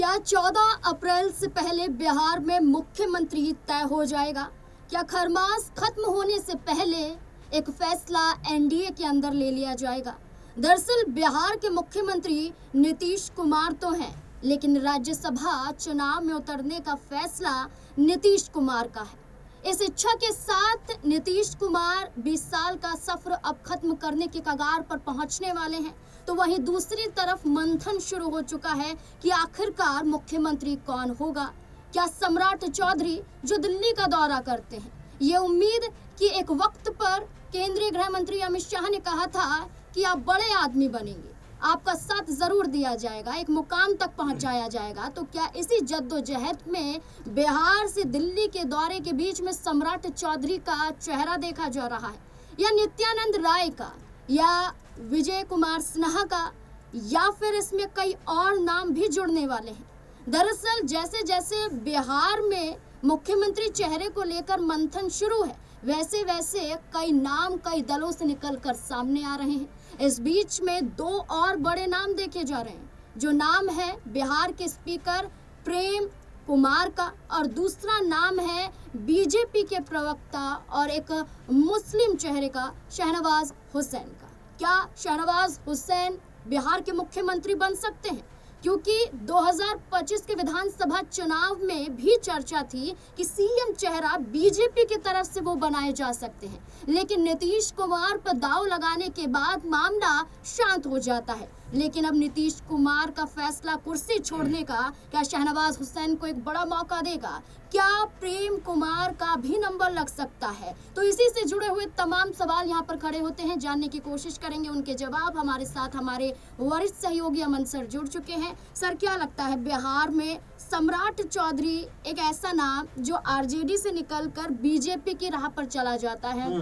क्या 14 अप्रैल से पहले बिहार में मुख्यमंत्री तय हो जाएगा? क्या खरमास खत्म होने से पहले एक फैसला एनडीए के अंदर ले लिया जाएगा? दरअसल बिहार के मुख्यमंत्री नीतीश कुमार तो हैं, लेकिन राज्यसभा चुनाव में उतरने का फैसला नीतीश कुमार का है। इस इच्छा के साथ नीतीश कुमार 20 साल का सफर अब खत्म करने के कगार पर पहुंचने वाले हैं। तो वहीं दूसरी तरफ मंथन शुरू हो चुका है कि आखिरकार मुख्यमंत्री कौन होगा। क्या सम्राट चौधरी जो दिल्ली का दौरा करते हैं, ये उम्मीद कि एक वक्त पर केंद्रीय गृह मंत्री अमित शाह ने कहा था कि आप बड़े आदमी बनेंगे, आपका साथ जरूर दिया जाएगा, एक मुकाम तक पहुंचाया जाएगा। तो क्या इसी जद्दोजहद में बिहार से दिल्ली के दौरे के बीच में सम्राट चौधरी का चेहरा देखा जा रहा है, या नित्यानंद राय का, या विजय कुमार सिन्हा का, या फिर इसमें कई और नाम भी जुड़ने वाले हैं? दरअसल जैसे जैसे बिहार में मुख्यमंत्री चेहरे को लेकर मंथन शुरू है, वैसे वैसे कई नाम कई दलों से निकलकर सामने आ रहे हैं। इस बीच में दो और बड़े नाम देखे जा रहे हैं, जो नाम है बिहार के स्पीकर प्रेम कुमार का, और दूसरा नाम है बीजेपी के प्रवक्ता और एक मुस्लिम चेहरे का, शहनवाज हुसैन का। क्या शहनवाज हुसैन बिहार के मुख्यमंत्री बन सकते हैं? क्योंकि 2025 के विधानसभा चुनाव में भी चर्चा थी कि सीएम चेहरा बीजेपी की तरफ से वो बनाए जा सकते हैं, लेकिन नीतीश कुमार पर दांव लगाने के बाद मामला शांत हो जाता है। लेकिन अब नीतीश कुमार का फैसला कुर्सी छोड़ने का क्या शहनवाज हुसैन को एक बड़ा मौका देगा? क्या प्रेम कुमार का भी नंबर लग सकता है? तो इसी से जुड़े हुए तमाम सवाल यहाँ पर खड़े होते हैं, जानने की कोशिश करेंगे उनके जवाब। हमारे साथ हमारे वरिष्ठ सहयोगी अमन सर जुड़ चुके हैं। सर, क्या लगता है बिहार में सम्राट चौधरी एक ऐसा नाम जो आरजेडी से निकलकर बीजेपी की राह पर चला जाता है,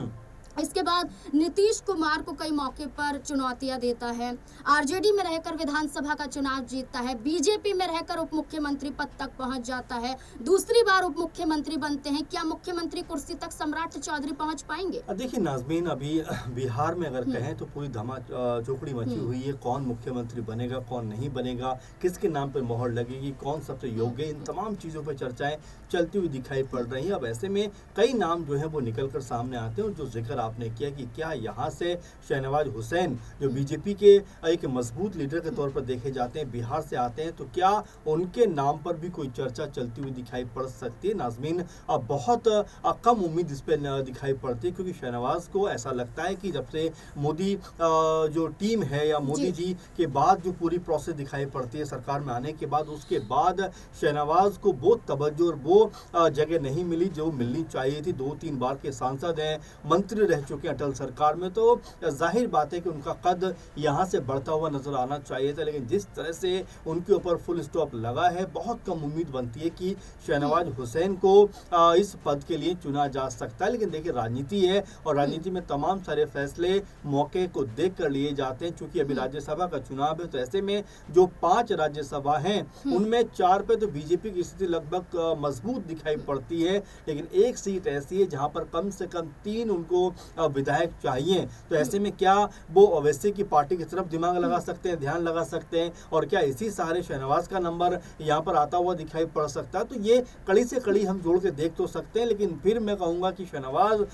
इसके बाद नीतीश कुमार को कई मौके पर चुनौतियां देता है, आरजेडी में रहकर विधानसभा का चुनाव जीतता है, बीजेपी में रहकर उप मुख्यमंत्री पद तक पहुंच जाता है, दूसरी बार उप मुख्यमंत्री बनते हैं। क्या मुख्यमंत्री कुर्सी तक सम्राट चौधरी पहुंच पाएंगे? देखिए नाज़मीन, अभी बिहार में अगर कहें तो पूरी धमा चौकड़ी मची हुई है। कौन मुख्यमंत्री बनेगा, कौन नहीं बनेगा, किसके नाम पर मोहर लगेगी, कौन सबसे योग्य, इन तमाम चीज़ों पर चर्चाएं चलती हुई दिखाई पड़ रही हैं। अब ऐसे में कई नाम जो है वो निकल कर सामने आते हैं, और जो जिक्र आपने किया कि क्या यहाँ से शहनवाज हुसैन जो बीजेपी के एक मजबूत लीडर के तौर पर देखे जाते हैं, बिहार से आते हैं, तो क्या उनके नाम पर भी कोई चर्चा चलती हुई दिखाई पड़ सकती है? नाज़मीन, अब बहुत कम उम्मीद इस पर दिखाई पड़ती है, क्योंकि शहनवाज को ऐसा लगता है कि जब से मोदी जो टीम है या मोदी जी के बाद जो पूरी प्रोसेस दिखाई पड़ती है सरकार में आने के बाद, उसके बाद शहनवाज को वो तवज्जो और वो जगह नहीं मिली जो मिलनी चाहिए थी। 2-3 बार के सांसद हैं, मंत्री रह चुके अटल सरकार में, तो जाहिर बात है कि उनका कद यहाँ से बढ़ता हुआ नजर आना चाहिए था। लेकिन जिस तरह से उनके ऊपर फुल स्टॉप लगा है, बहुत कम उम्मीद बनती है कि शहनवाज हुसैन को इस पद के लिए चुना जा सकता है। लेकिन देखिए, राजनीति है, और राजनीति में तमाम सारे फैसले मौके को देख कर लिए जाते हैं। चूंकि अभी राज्यसभा का चुनाव है, तो ऐसे में जो 5 राज्यसभा हैं उनमें 4 पे तो बीजेपी की स्थिति लगभग मजबूत दिखाई पड़ती है, लेकिन एक सीट ऐसी है जहां पर कम से कम 3 उनको विधायक चाहिए। तो ऐसे में क्या वो ओवैसी की पार्टी की तरफ दिमाग लगा सकते हैं, ध्यान लगा सकते हैं, और क्या इसी सहारे शहनवाज का नंबर यहाँ पर आता हुआ दिखाई पड़ सकता है? तो ये कड़ी से कड़ी हम जोड़ के देख तो सकते हैं, लेकिन फिर मैं कहूँगा कि शहनवाज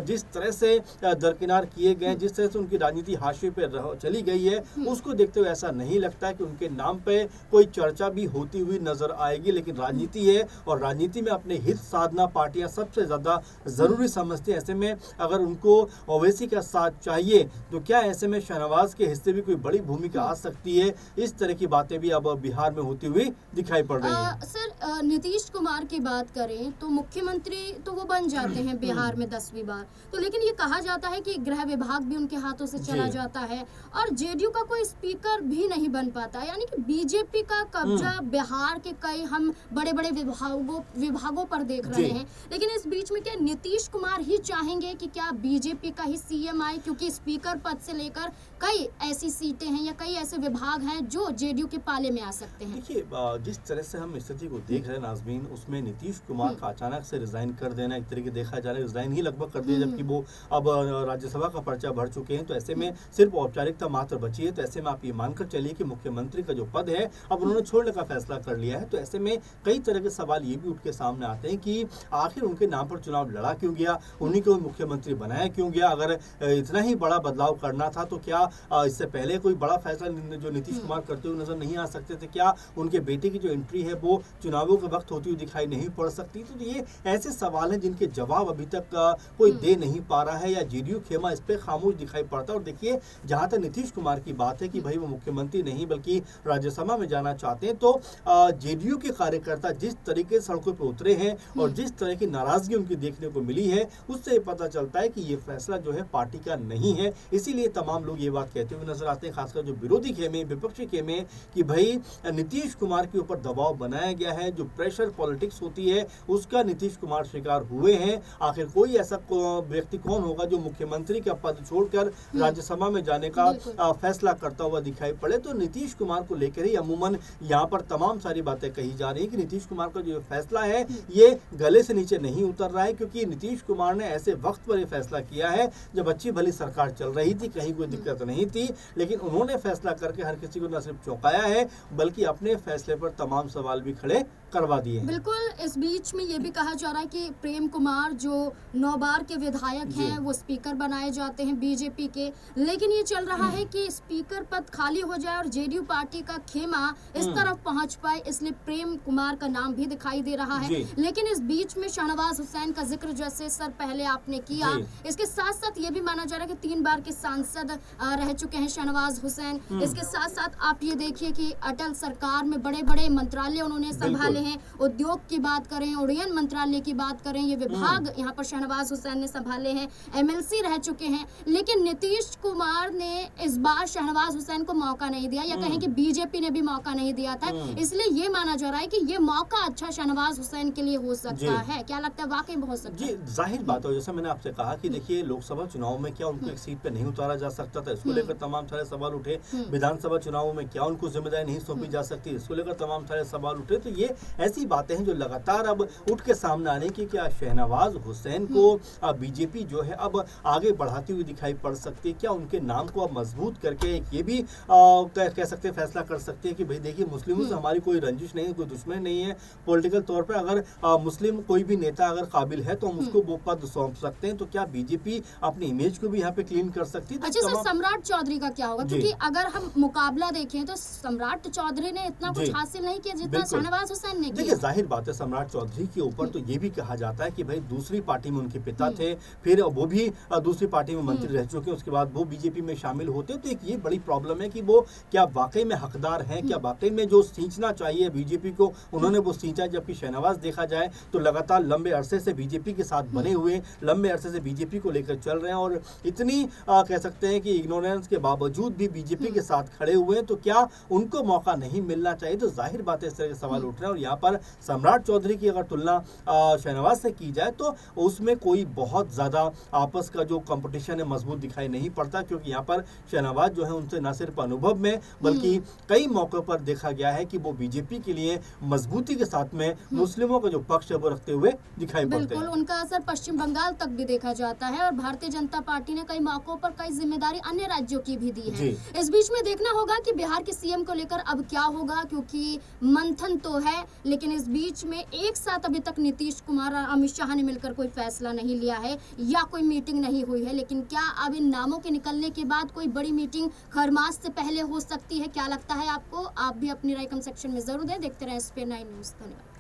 जिस तरह से दरकिनार किए गए, जिस तरह से उनकी राजनीति हाशिए पे चली गई है, उसको देखते हुए ऐसा नहीं लगता है कि उनके नाम पे कोई चर्चा भी होती हुई नजर आएगी। लेकिन राजनीति है, और राजनीति में अपने हित साधना पार्टियां सबसे ज्यादा जरूरी समझती हैं। ऐसे में अगर उनको ओवैसी का साथ चाहिए, तो क्या ऐसे में शहनवाज के हिस्से भी कोई बड़ी भूमिका आ सकती है? इस तरह की बातें भी अब बिहार में होती हुई दिखाई पड़ रही हैं। सर, नीतीश कुमार की बात करें तो मुख्यमंत्री तो वो बन जाते हैं बिहार में 10वीं बार, तो लेकिन ये कहा जाता है कि गृह विभाग भी उनके हाथों से चला जाता है, और जेडीयू का कोई स्पीकर भी नहीं बन पाता। यानी कि बीजेपी का कब्जा बिहार के कई हम बड़े बड़े विभागों पर देख रहे हैं। लेकिन इस बीच में क्या नीतीश कुमार ही चाहेंगे कि क्या बीजेपी का ही सीएम आए? क्योंकि स्पीकर पद से लेकर कई ऐसी सीटें हैं या कई ऐसे विभाग हैं जो जेडीयू के पाले में आ सकते हैं। देखिए, जिस तरह से हम स्थिति को देख रहे हैं नाज़मीन, उसमें नीतीश कुमार का अचानक से रिजाइन कर देना, एक तरीके देखा जा रहा है रिजाइन ही लगभग कर दिया, जबकि वो अब राज्यसभा का पर्चा भर चुके हैं। तो ऐसे में सिर्फ औपचारिकता मात्र बची है। तो ऐसे में आप ये मानकर चलिए कि मुख्यमंत्री का जो पद है अब उन्होंने छोड़ने का फैसला कर लिया है। तो ऐसे में कई तरह के सवाल ये भी उठ के सामने आते हैं कि आखिर उनके नाम पर चुनाव लड़ा क्यों गया, उन्हीं को मुख्यमंत्री बनाया क्यों गया। अगर इतना ही बड़ा बदलाव करना था तो क्या इससे पहले कोई बड़ा फैसला जो नीतीश कुमार करते हुए नजर नहीं आ सकते थे? क्या उनके बेटे की जो एंट्री है वो चुनावों के वक्त होती हुई दिखाई नहीं पड़ सकती? तो ये ऐसे सवाल हैं जिनके जवाब अभी तक कोई दे नहीं पा रहा है, या जेडीयू खेमा इस पे खामोश दिखाई पड़ता है। और देखिए, जहां तक नीतीश कुमार की बात है कि भाई वो मुख्यमंत्री नहीं बल्कि राज्यसभा में जाना चाहते हैं, तो जेडीयू के कार्यकर्ता जिस तरीके से सड़कों पर उतरे हैं और जिस तरह की नाराजगी उनकी देखने को मिली है, उससे ये पता चलता है कि ये फैसला जो है पार्टी का नहीं है। इसीलिए तमाम लोग ये बात कहते हुए नजर आते हैं, खासकर जो विरोधी खेमे, विपक्षी खेमे, कि भाई नीतीश कुमार के ऊपर दबाव बनाया गया है, जो प्रेशर पॉलिटिक्स होती है उसका नीतीश कुमार शिकार हुए हैं। आखिर कोई ऐसा व्यक्ति कौन होगा जो मुख्यमंत्री का पद छोड़कर राज्यसभा में जाने का फैसला करता हुआ दिखाई पड़े? तो नीतीश कुमार को लेकर ही अमूमन यहाँ पर तमाम सारी बातें कही जा रही है कि नीतीश कुमार का जो फैसला है ये गले से नीचे नहीं उतर रहा है, क्योंकि नीतीश कुमार ने ऐसे वक्त पर यह फैसला किया है जब अच्छी भली सरकार चल रही थी, कहीं कोई दिक्कत नहीं थी, लेकिन उन्होंने फैसला करके हर किसी को न सिर्फ चौंकाया है बल्कि अपने फैसले पर तमाम सवाल भी खड़े करवा दिए। बिल्कुल। इस बीच में ये भी कहा जा रहा है कि प्रेम कुमार जो 9 बार के विधायक हैं वो स्पीकर बनाए जाते हैं बीजेपी के, लेकिन ये चल रहा है कि स्पीकर पद खाली हो जाए और जेडीयू पार्टी का खेमा इस तरफ पहुंच पाए, इसलिए प्रेम कुमार का नाम भी दिखाई दे रहा है। लेकिन इस बीच में शाहनवाज हुसैन का जिक्र जैसे सर पहले आपने किया, इसके साथ साथ ये भी माना जा रहा है कि 3 बार के सांसद रह चुके हैं शाहनवाज हुसैन। इसके साथ साथ आप ये देखिए कि अटल सरकार में बड़े बड़े मंत्रालय उन्होंने संभाले हैं, उद्योग की बात करें, उड़यन मंत्रालय की बात करें, ये विभाग यहाँ पर शाहनवाज हुसैन ने संभाले हैं, एमएलसी रह चुके हैं। लेकिन नीतीश कुमार ने इस बार शाहनवाज हुसैन को मौका नहीं दिया, या कहें कि बीजेपी ने भी मौका नहीं दिया था, इसलिए ये माना जा रहा है कि ये मौका अच्छा शाहनवाज हुसैन के लिए हो सकता है। क्या लगता है, वाकई हो सकता है? जी, जाहिर बात है, जैसे मैंने आपसे कहा कि देखिए लोकसभा चुनाव में क्या उनको एक सीट पे नहीं उतारा जा सकता था, इसको लेकर तमाम सारे सवाल उठे। विधानसभा चुनावों में क्या उनको जिम्मेदारी नहीं सौंपी जा सकती, इसको लेकर तमाम सारे सवाल उठे। तो ये ऐसी बातें हैं जो लगातार अब उठ के सामने आने की, क्या शाहनवाज हुसैन को बीजेपी जो है अब आगे बढ़ाती हुई दिखाई पड़ सकती है? क्या उनके नाम को अब मजबूत करके ये भी कह सकते हैं, फैसला कर सकते हैं कि भाई देखिए मुस्लिमों से हमारी कोई रंजिश नहीं है, कोई दुश्मनी नहीं है, पॉलिटिकल तौर पर अगर मुस्लिम कोई भी नेता अगर काबिल है तो हम उसको वो पद सौंप सकते हैं? तो क्या बीजेपी अपनी इमेज को भी यहाँ पे क्लीन कर सकती है? अच्छा सर, सम्राट चौधरी का क्या होगा? क्योंकि अगर हम मुकाबला देखें तो सम्राट चौधरी ने इतना कुछ हासिल नहीं किया जितना शाहनवाज हुसैन ने किया। जाहिर बात है, सम्राट चौधरी के ऊपर तो ये भी कहा जाता है कि भाई दूसरी पार्टी में उनके पिता थे, फिर वो भी दूसरी पार्टी में मंत्री रह चुके, उसके बाद वो बीजेपी में शामिल होते। तो एक ये बड़ी प्रॉब्लम है कि वो क्या वाकई में हकदार हैं, क्या वाकई में जो सींचना चाहिए बीजेपी को उन्होंने वो सींचा? जबकि शाहनवाज देखा जाए तो लगातार लंबे अरसे से बीजेपी के साथ बने हुए, लंबे अरसे से बीजेपी को लेकर चल रहे हैं और इतनी कह सकते हैं कि इग्नोरेंस के बावजूद भी बीजेपी के साथ खड़े हुए हैं। तो क्या उनको मौका नहीं मिलना चाहिए? तो जाहिर बात है इस तरह के सवाल उठ रहे हैं। और यहाँ पर सम्राट चौधरी की अगर तुलना शाहनवाज से की जाए तो उसमें कोई बहुत ज्यादा आपस का जो कंपटीशन है मजबूत दिखाई नहीं पड़ता, क्योंकि यहाँ पर शाहनवाज जो है उनसे न सिर्फ अनुभव में बल्कि कई मौकों पर देखा गया है कि वो बीजेपी के लिए मजबूती के साथ में मुस्लिमों का जो पक्ष है वो रखते हुए दिखाई पड़ते हैं। बिल्कुल, उनका असर पश्चिम बंगाल तक भी देखा जाता है और भारतीय जनता पार्टी ने कई मौकों पर कई जिम्मेदारी अन्य राज्यों की भी दी है। इस बीच में देखना होगा कि बिहार के सीएम को लेकर अब क्या होगा, क्योंकि मंथन तो है, लेकिन इस बीच में एक साथ अभी तक नीतीश कुमार और अमित शाह ने मिलकर कोई फैसला नहीं लिया है या कोई मीटिंग नहीं हुई है। लेकिन क्या अब इन नामों के निकलने के बाद कोई बड़ी मीटिंग खरमास से पहले हो सकती है? क्या लगता है आपको? आप भी अपनी राय कमेंट सेक्शन में जरूर दें। देखते रहें SPN9 न्यूज़। धन्यवाद।